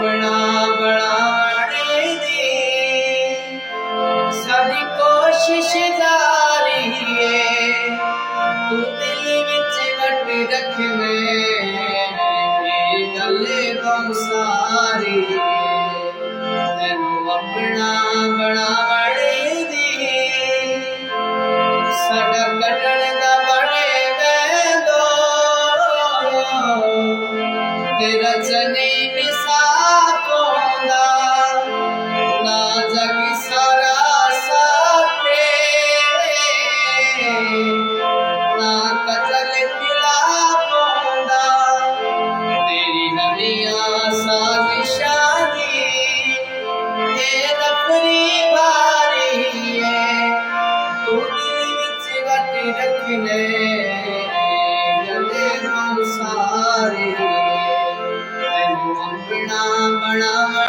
अपना बनाने दी साडी कोशिश जारी है तू दिल विच वट रखवे गले बहुत सारी तैनू अपना बनाने दी साडा कटण दा बने दो तेरा चने निसाफ होंदा ना जगी सारा साथे ना कतल खिलाफ होंदा तेरी नदियां साजिशां दी ये नफरी बारी है तू दिल विच वट रखने गले बहुत सारे तैनू अपना बना